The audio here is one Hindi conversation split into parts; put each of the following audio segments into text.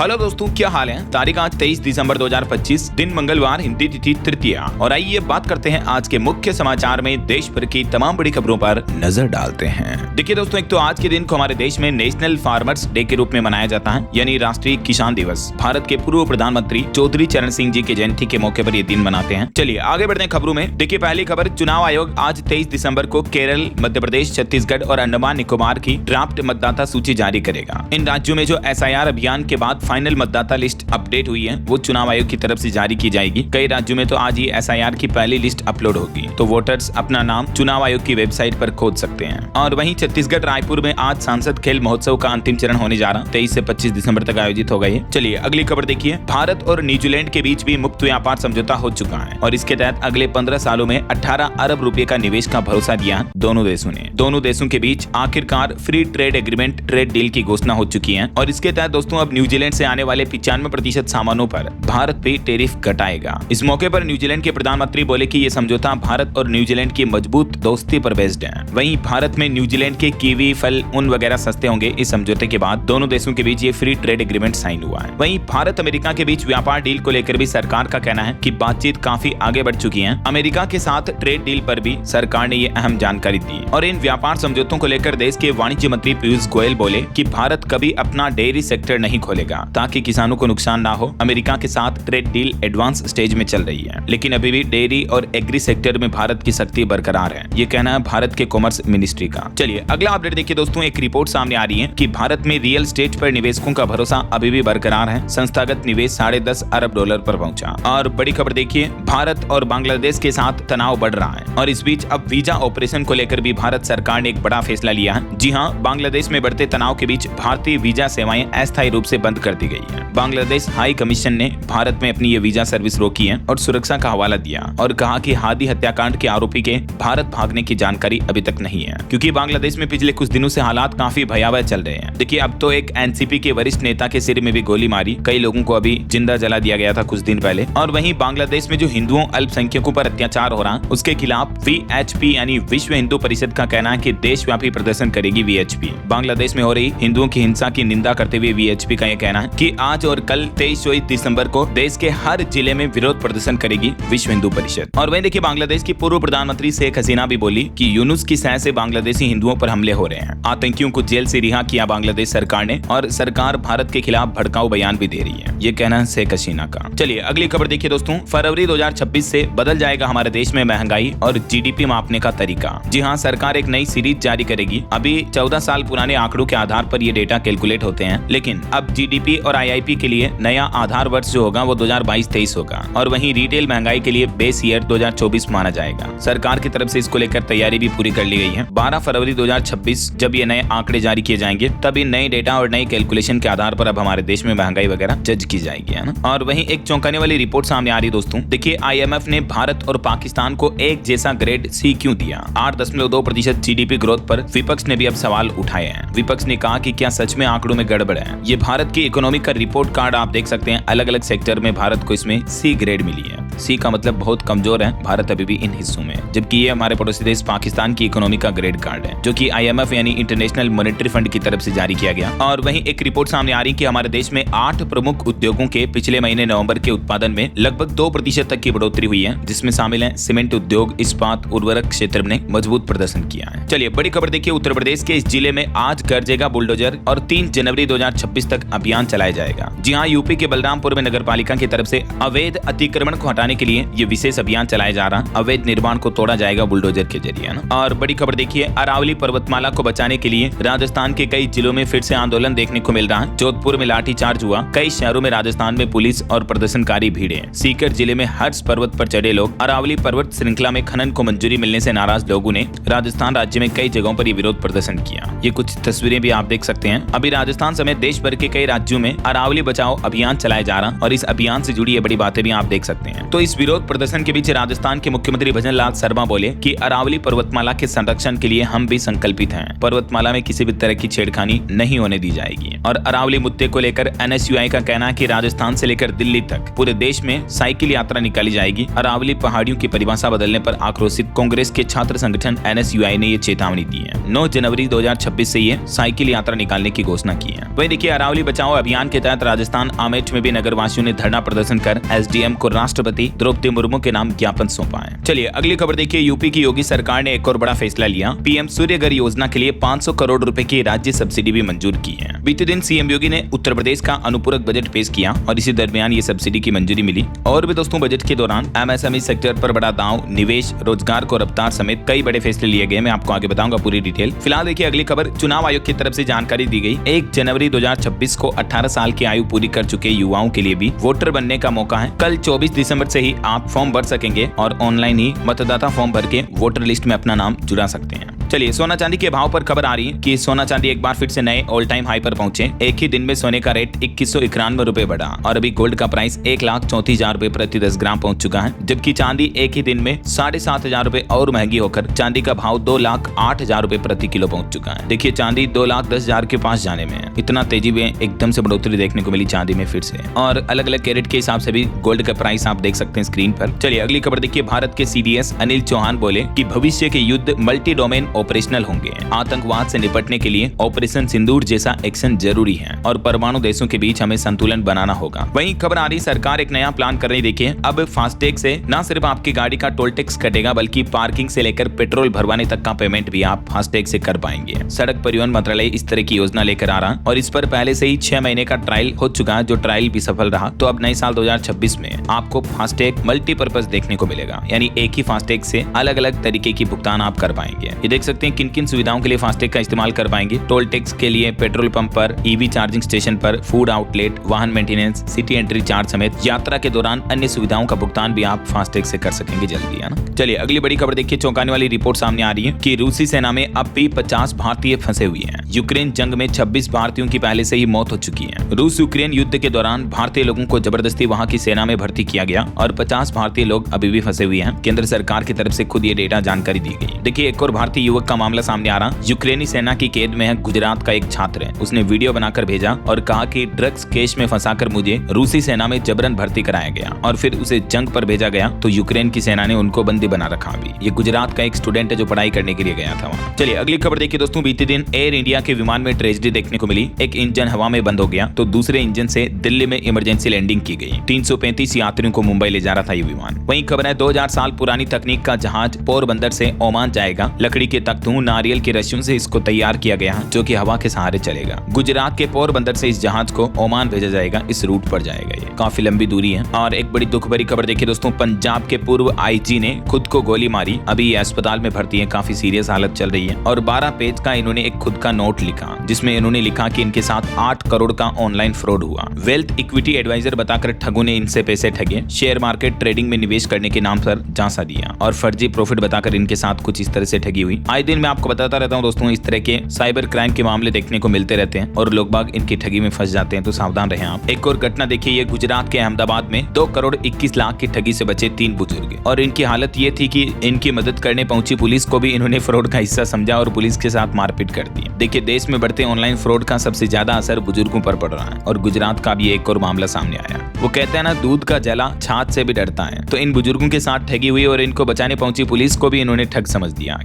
हेलो दोस्तों, क्या हाल है। तारीख आज 23 दिसंबर 2025, दिन मंगलवार, हिंदी तिथि तृतीया। और आइए बात करते हैं आज के मुख्य समाचार में देश भर की तमाम बड़ी खबरों पर नजर डालते हैं। देखिए दोस्तों, एक तो आज के दिन को हमारे देश में नेशनल फार्मर्स डे के रूप में मनाया जाता है, यानी राष्ट्रीय किसान दिवस। भारत के पूर्व प्रधानमंत्री चौधरी चरण सिंह जी की जयंती के मौके पर ये दिन मनाते हैं। चलिए आगे बढ़ते हैं खबरों में। देखिए पहली खबर, चुनाव आयोग आज 23 दिसंबर को केरल, मध्य प्रदेश, छत्तीसगढ़ और अंडमान निकोबार की ड्राफ्ट मतदाता सूची जारी करेगा। इन राज्यों में जो SIR अभियान के बाद फाइनल मतदाता लिस्ट अपडेट हुई है, वो चुनाव आयोग की तरफ से जारी की जाएगी। कई राज्यों में तो आज ही SIR की पहली लिस्ट अपलोड होगी, तो वोटर्स अपना नाम चुनाव आयोग की वेबसाइट पर खोज सकते हैं। और वहीं छत्तीसगढ़ रायपुर में आज सांसद खेल महोत्सव का अंतिम चरण होने जा रहा, 23 से 25 दिसंबर तक आयोजित होगा ये। चलिए अगली खबर देखिए, भारत और न्यूजीलैंड के बीच भी मुक्त व्यापार समझौता हो चुका है और इसके तहत अगले 15 सालों में 18 अरब रुपए का निवेश का भरोसा दिया दोनों देशों ने। दोनों देशों के बीच आखिरकार free trade agreement, trade deal की घोषणा हो चुकी है और इसके तहत दोस्तों अब न्यूजीलैंड से आने वाले 95% सामानों पर भारत भी टैरिफ घटाएगा। इस मौके पर न्यूजीलैंड के प्रधानमंत्री बोले कि ये समझौता भारत और न्यूजीलैंड की मजबूत दोस्ती पर बेस्ड है। वहीं भारत में न्यूजीलैंड के कीवी, फल, ऊन वगैरह सस्ते होंगे। इस समझौते के बाद दोनों देशों के बीच ये फ्री ट्रेड एग्रीमेंट साइन हुआ है। वहीं भारत अमेरिका के बीच व्यापार डील को लेकर भी सरकार का कहना है कि बातचीत काफी आगे बढ़ चुकी है। अमेरिका के साथ ट्रेड डील पर भी सरकार ने ये अहम जानकारी दी और इन व्यापार समझौतों को लेकर देश के वाणिज्य मंत्री पीयूष गोयल बोले कि भारत कभी अपना डेयरी सेक्टर नहीं खोलेगा ताकि किसानों को नुकसान ना हो। अमेरिका के साथ ट्रेड डील एडवांस स्टेज में चल रही है, लेकिन अभी भी डेयरी और एग्री सेक्टर में भारत की सख्ती बरकरार है। ये कहना है भारत के कॉमर्स मिनिस्ट्री का। चलिए अगला अपडेट देखिए दोस्तों, एक रिपोर्ट सामने आ रही है कि भारत में रियल एस्टेट पर निवेशकों का भरोसा अभी भी बरकरार है। संस्थागत निवेश $10.5 अरब पर पहुंचा। और बड़ी खबर देखिए, भारत और बांग्लादेश के साथ तनाव बढ़ रहा है और इस बीच अब वीजा ऑपरेशन को लेकर भी भारत सरकार ने एक बड़ा फैसला लिया है। जी हाँ, बांग्लादेश में बढ़ते तनाव के बीच भारतीय वीजा सेवाएं अस्थायी रूप से बंद कर दी गई है। बांग्लादेश हाई कमीशन ने भारत में अपनी ये वीजा सर्विस रोकी है और सुरक्षा का हवाला दिया और कहा कि हादी हत्याकांड के आरोपी के भारत भागने की जानकारी अभी तक नहीं है, क्योंकि बांग्लादेश में पिछले कुछ दिनों से हालात काफी भयावह चल रहे हैं। देखिए अब तो एक NCP के वरिष्ठ नेता के सिर में भी गोली मारी, कई लोगों को अभी जिंदा जला दिया गया था कुछ दिन पहले। और वहीं बांग्लादेश में जो हिंदुओं, अल्पसंख्यकों पर अत्याचार हो रहा है, उसके खिलाफ VHP यानी विश्व हिंदू परिषद का कहना है कि देशव्यापी प्रदर्शन करेगी VHP। बांग्लादेश में हो रही हिंदुओं की हिंसा की निंदा करते हुए VHP का यह कहना है कि आज और कल 23-24 दिसंबर को देश के हर जिले में विरोध प्रदर्शन करेगी विश्व हिंदू परिषद। और वहीं देखिए, बांग्लादेश की पूर्व प्रधानमंत्री शेख हसीना भी बोली कि यूनुस की सह से बांग्लादेशी हिंदुओं पर हमले हो रहे हैं। आतंकियों को जेल से रिहा किया बांग्लादेश सरकार ने और सरकार भारत के खिलाफ भड़काऊ बयान भी दे रही है, ये कहना है शेख हसीना का। चलिए अगली खबर देखिए दोस्तों, फरवरी 2026 से बदल जाएगा हमारे देश में महंगाई और GDP मापने का तरीका। जी हाँ, सरकार एक नई सीरीज जारी करेगी। अभी 14 साल पुराने आंकड़ों के आधार पर ये डेटा कैलकुलेट होते हैं, लेकिन अब GDP और IIP के लिए नया आधार वर्ष जो होगा वो 2022-23 होगा और वहीं रिटेल महंगाई के लिए बेस ईयर 2024 माना जाएगा। सरकार की तरफ से इसको लेकर तैयारी भी पूरी कर ली गई है। 12 फरवरी 2026 जब ये नए आंकड़े जारी किए जाएंगे, तब इन नए डेटा और नई कैलकुलेशन के आधार पर अब हमारे देश में महंगाई वगैरह जज की जाएगी, है ना। और वहीं एक चौंकाने वाली रिपोर्ट सामने आ रही है दोस्तों। देखिए IMF ने भारत और पाकिस्तान को एक जैसा ग्रेड C क्यों दिया। 8.2% GDP ग्रोथ पर विपक्ष ने भी अब सवाल उठाए हैं। विपक्ष ने कहा कि क्या सच में आंकड़ों में गड़बड़ है। ये भारत की इकोनॉमी का रिपोर्ट कार्ड आप देख सकते हैं, अलग अलग सेक्टर में भारत को इसमें C ग्रेड मिली है। C का मतलब बहुत कमजोर है भारत अभी भी इन हिस्सों में, जबकि ये हमारे पड़ोसी देश पाकिस्तान की इकोनॉमी का ग्रेड कार्ड है, जो कि IMF यानी इंटरनेशनल मॉनेटरी फंड की तरफ से जारी किया गया। और वहीं एक रिपोर्ट सामने आ रही कि हमारे देश में 8 प्रमुख उद्योगों के पिछले महीने नवंबर के उत्पादन में लगभग 2% तक की बढ़ोतरी हुई है, जिसमें शामिल है सीमेंट उद्योग, इस्पात, उर्वरक क्षेत्र ने मजबूत प्रदर्शन किया है। चलिए बड़ी खबर देखिए, उत्तर प्रदेश के इस जिले में आज गरजेगा बुलडोजर और 3 जनवरी 2026 तक अभियान चलाया जाएगा। जी हाँ, यूपी के बलरामपुर में नगर पालिका की तरफ से अवैध अतिक्रमण को हटाने के लिए ये विशेष अभियान चलाया जा रहा है। अवैध निर्माण को तोड़ा जाएगा बुलडोजर के जरिए, है ना। और बड़ी खबर देखिए, अरावली पर्वतमाला को बचाने के लिए राजस्थान के कई जिलों में फिर से आंदोलन देखने को मिल रहा है। जोधपुर में लाठीचार्ज हुआ, कई शहरों में राजस्थान में पुलिस और प्रदर्शनकारी भीड़े। सीकर जिले में हर्ष पर्वत पर चढ़े लोग। अरावली पर्वत श्रृंखला में खनन को मंजूरी मिलने से नाराज लोगों ने राजस्थान राज्य में कई जगहों पर विरोध प्रदर्शन किया। ये कुछ तस्वीरें भी आप देख सकते हैं। अभी राजस्थान समेत देश भर के कई राज्यों में अरावली बचाओ अभियान चलाया जा रहा और इस अभियान से जुड़ी ये बड़ी बातें भी आप देख सकते हैं। तो इस विरोध प्रदर्शन के बीच राजस्थान के मुख्यमंत्री भजन लाल शर्मा बोले कि अरावली पर्वतमाला के संरक्षण के लिए हम भी संकल्पित हैं। पर्वतमाला में किसी भी तरह की छेड़खानी नहीं होने दी जाएगी। और अरावली मुद्दे को लेकर NSUI का कहना है कि राजस्थान से लेकर दिल्ली तक पूरे देश में साइकिल यात्रा निकाली जाएगी। अरावली पहाड़ियों की परिभाषा बदलने पर आक्रोशित कांग्रेस के छात्र संगठन NSUI ने ये चेतावनी दी है। 9 जनवरी 2026 से ये साइकिल यात्रा निकालने की घोषणा की है। वहीं देखिए, अरावली बचाओ अभियान अभियान के तहत राजस्थान आमेठ में भी नगर वासियों ने धरना प्रदर्शन कर एसडीएम को राष्ट्रपति द्रौपदी मुर्मू के नाम ज्ञापन सौंपा है। चलिए अगली खबर देखिए। यूपी की योगी सरकार ने एक और बड़ा फैसला लिया। पीएम सूर्य घर योजना के लिए 500 करोड़ रुपए की राज्य सब्सिडी भी मंजूर की है। बीते दिन सीएम योगी ने उत्तर प्रदेश का अनुपूरक बजट पेश किया और इसी दरमियान ये सब्सिडी की मंजूरी मिली। और भी दोस्तों बजट के दौरान एमएसएमई सेक्टर पर बड़ा दांव, निवेश, रोजगार को रफ्तार समेत कई बड़े फैसले लिए गए। मैं आपको आगे बताऊंगा पूरी डिटेल। फिलहाल देखिए अगली खबर। चुनाव आयोग की तरफ से जानकारी दी गई। 1 जनवरी 2026 को 18 साल की आयु पूरी कर चुके युवाओं के लिए भी वोटर बनने का मौका है। कल 24 दिसंबर से ही आप फॉर्म भर सकेंगे और ऑनलाइन ही मतदाता फॉर्म भर के वोटर लिस्ट में अपना नाम जुड़ा सकते हैं। चलिए सोना चांदी के भाव पर खबर आ रही है कि सोना चांदी एक बार फिर से नए ऑल टाइम हाई पर पहुंचे। एक ही दिन में सोने का रेट 2191 रुपए बढ़ा और अभी गोल्ड का प्राइस 1,34,000 रुपए प्रति 10 ग्राम पहुंच चुका है, जबकि चांदी एक ही दिन में 7,500 रुपए और महंगी होकर चांदी का भाव 2,08,000 रुपए प्रति किलो पहुंच चुका है। देखिए चांदी 2,10,000 के पास जाने में है। इतना तेजी में एकदम से बढ़ोतरी देखने को मिली चांदी में फिर से, और अलग अलग कैरेट के हिसाब से भी गोल्ड का प्राइस आप देख सकते हैं स्क्रीन पर। चलिए अगली खबर देखिए। भारत के सीडीएस अनिल चौहान बोले कि भविष्य के युद्ध मल्टी डोमेन ऑपरेशनल होंगे। आतंकवाद से निपटने के लिए ऑपरेशन सिंदूर जैसा एक्शन जरूरी है और परमाणु देशों के बीच हमें संतुलन बनाना होगा। वहीं खबर आ रही सरकार एक नया प्लान कर रही। देखिए अब फास्टैग से न सिर्फ आपकी गाड़ी का टोल टैक्स कटेगा बल्कि पार्किंग से लेकर पेट्रोल भरवाने तक का पेमेंट भी आप फास्टैग से कर पाएंगे। सड़क परिवहन मंत्रालय इस तरह की योजना लेकर आ रहा और इस पर पहले से ही 6 महीने का ट्रायल हो चुका है, जो ट्रायल भी सफल रहा। तो अब नए साल 2026 में आपको फास्टैग मल्टीपर्पज देखने को मिलेगा, यानी एक ही फास्टैग से अलग अलग तरीके की भुगतान आप कर पाएंगे। ये देख सकते हैं किन किन सुविधाओं के लिए फास्टैग का इस्तेमाल कर पाएंगे। टोल टैक्स के लिए पेट्रोल पंप पर, ईवी चार्जिंग स्टेशन पर, फूड आउटलेट, वाहन मेंटेनेंस, सिटी एंट्री चार्ज समेत यात्रा के दौरान अन्य सुविधाओं का भुगतान भी आप फास्टैग से कर सकेंगे जल्दी, है ना। चलिए अगली बड़ी खबर देखिए। चौंकाने वाली रिपोर्ट सामने आ रही है कि रूसी सेना में अब भी 50 भारतीय फंसे हुए हैं। यूक्रेन जंग में 26 भारतीयों की पहले से ही मौत हो चुकी है। रूस यूक्रेन युद्ध के दौरान भारतीय लोगों को जबरदस्ती वहां की सेना में भर्ती किया गया और 50 भारतीय लोग अभी भी फंसे हुए हैं। केंद्र सरकार की तरफ से खुद ये डेटा जानकारी दी गई। देखिए एक और भारतीय युवक का मामला सामने आ रहा। यूक्रेनी सेना की कैद में है गुजरात का एक छात्र है। उसने वीडियो बनाकर भेजा और कहा कि ड्रग्स केस में फंसाकर मुझे रूसी सेना में जबरन भर्ती कराया गया और फिर उसे जंग पर भेजा गया, तो यूक्रेन की सेना ने उनको बंदी बना रखा। अभी ये गुजरात का एक स्टूडेंट है जो पढ़ाई करने के लिए गया था वहाँ। चलिए अगली खबर देखिए दोस्तों। बीते दिन एयर इंडिया के विमान में ट्रेजेडी देखने को मिली। एक इंजन हवा में बंद हो गया तो दूसरे इंजन से दिल्ली में इमरजेंसी लैंडिंग की गई। 335 यात्रियों को मुंबई ले जा रहा था ये विमान। वहीं खबर है 2000 साल पुरानी तकनीक का जहाज पोरबंदर से ओमान जाएगा। लकड़ी के तख्तों, नारियल के रस्सियों से इसको तैयार किया गया है, जो कि हवा के सहारे चलेगा। गुजरात के पोरबंदर से इस जहाज को ओमान भेजा जाएगा। इस रूट पर जाएगा, ये काफी लंबी दूरी है। और एक बड़ी दुख भरी खबर देखिए दोस्तों। पंजाब के पूर्व आईजी ने खुद को गोली मारी। अभी ये अस्पताल में भर्ती है, काफी सीरियस हालत चल रही है। और 12 पेज का इन्होंने एक खुद का नोट लिखा जिसमें इन्होंने लिखा कि इनके साथ 8 करोड़ का ऑनलाइन फ्रॉड हुआ। वेल्थ इक्विटी एडवाइजर बताकर ठगों ने इनसे पैसे ठगे। शेयर मार्केट ट्रेडिंग में निवेश करने के नाम पर झांसा दिया और फर्जी प्रॉफिट बताकर इनके साथ कुछ इस तरह से ठगी हुई। आए दिन मैं आपको बताता रहता हूँ दोस्तों, इस तरह के साइबर क्राइम के मामले देखने को मिलते रहते हैं और लोग बाग इनकी ठगी में फंस जाते हैं, तो सावधान रहें आप। एक और घटना देखिए। ये गुजरात के अहमदाबाद में 2 करोड़ 21 लाख की ठगी से बचे 3 बुजुर्ग, और इनकी हालत ये थी कि इनकी मदद करने पहुंची पुलिस को भी इन्होंने फ्रॉड का हिस्सा समझा और पुलिस के साथ मारपीट कर दी। देखिए देश में बढ़ते ऑनलाइन फ्रॉड का सबसे ज्यादा असर बुजुर्गों पर पड़ रहा है और गुजरात का भी एक और मामला सामने आया। वो कहते हैं ना, दूध का जला छाछ से भी डरता है। तो इन बुजुर्गों के साथ ठगी हुई और इनको बचाने पहुंची पुलिस को भी इन्होंने ठग समझ दिया